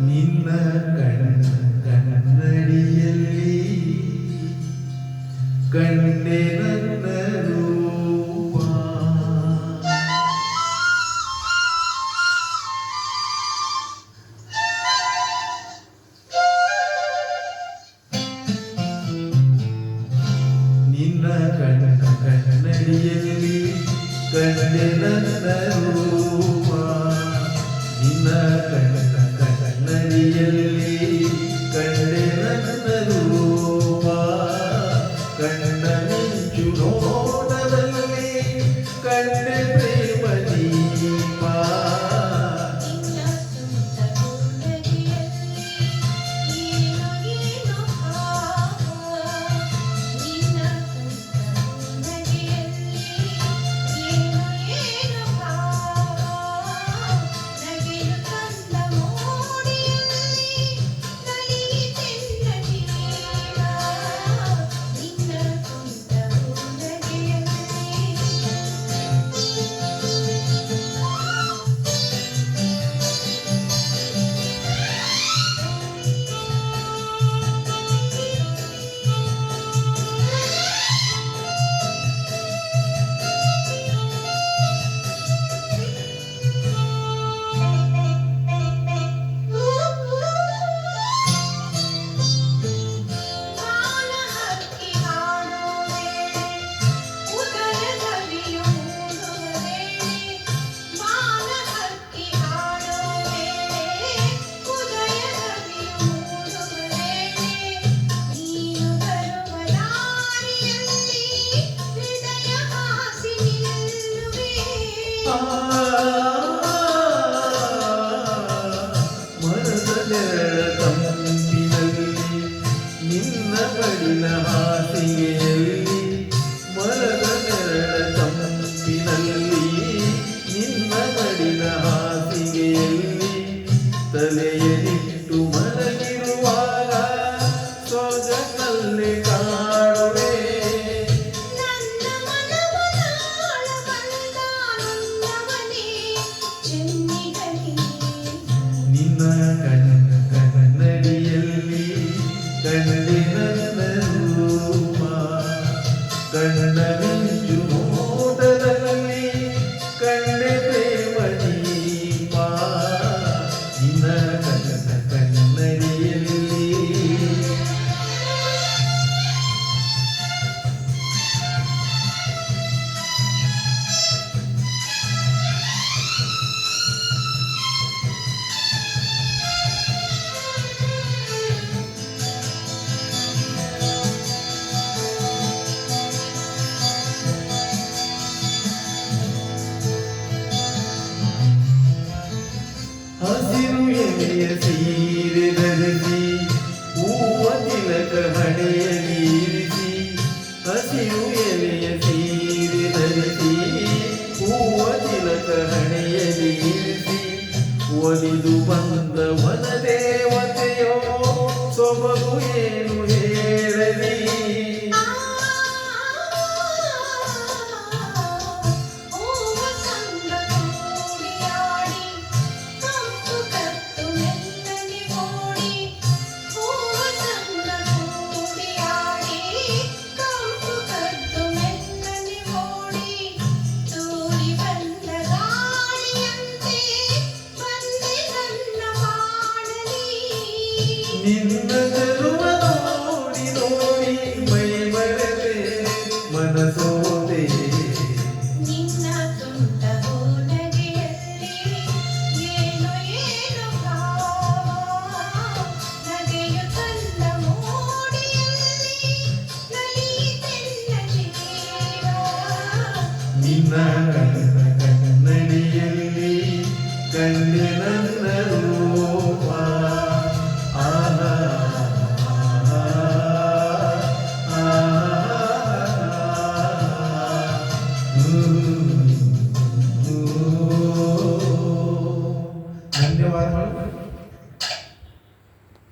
ನಿನ್ನ ಕನ್ನಡಿಯಲ್ಲಿ ಕಂಡೆ ನನ್ನ ರೂಪ ನಿನ್ನ ಕನ್ನಡಿಯಲ್ಲಿ ಕಂಡೆ ನನ್ನ ರೂಪ ನಿನ್ನ ಕನ್ನಡಿಯಲ್ಲಿ ಕಂಡೆ ನನ್ನ ರೂಪ ಕಣ್ಣ ಮಿಂಚು ನೋಟದಲ್ಲಿ ಕಂಡೆ ಪ್ರೇಮ ದೀಪ ನಿನ್ನ ಬಡಿನ ಹಾಸಿಗೆಯಲ್ಲಿ ಮರದ ನೆರಳ ತಂಪಿನಲ್ಲಿ ನಿನ್ನ ಬಡಿನ ಹಾಸಿಗೆಯಲ್ಲಿ ತಲೆಯಲ್ಲಿಟ್ಟು ಮಲಗಿರುವಾಗ ಸೊಗಸಲ್ಲಿ ಕಾಣುವೆ ನಿನ್ನ ಕನ್ನಡಿಯಲ್ಲಿ ಕಂಡೆ ನನ್ನ ರೂಪ ಕಣ್ಣ ಮಿಂಚು ನೋಟದಲ್ಲಿ ಕಂಡೆ ಪ್ರೇಮ ದೀಪ ನಿನ್ನ ಕನ್ನಡಿಯಲ್ಲಿ ಹಸಿರು ಎಲೆಯ ಸೀರೆ ಧರಿಸಿ ಹೂವ ತಿಲಕ ಹಣೆಯಲ್ಲಿ ಇರಿಸಿ ಹಸಿರು ಎಲೆಯ ಸೀರೆ ಧರಿಸಿ ಹೂವ ತಿಲಕ ಹಣೆಯಲ್ಲಿ ಇರಿಸಿ ಒಲಿದು ಬಂದ ವನ ದೇವತೆಯೋ ಸೊಬಗು ಏನು ಹೇಳಲಿ ನಿನ್ನ ಚೆಲುವ ನೋಡಿ ನೋಡಿ ಮೈ ಮರೆತೆ ಮನಸೋದೆ ನಿನ್ನ ತುಂಟ ನಗೆಯಲ್ಲಿ ಏನು ಏನು ಭಾವ ನಗೆಯುತ್ತಲ್ಲ ಮೋಡಿಯಲ್ಲಿ ನಲಿತೆಲ್ಲ ಜೀವ ನಿನ್ನ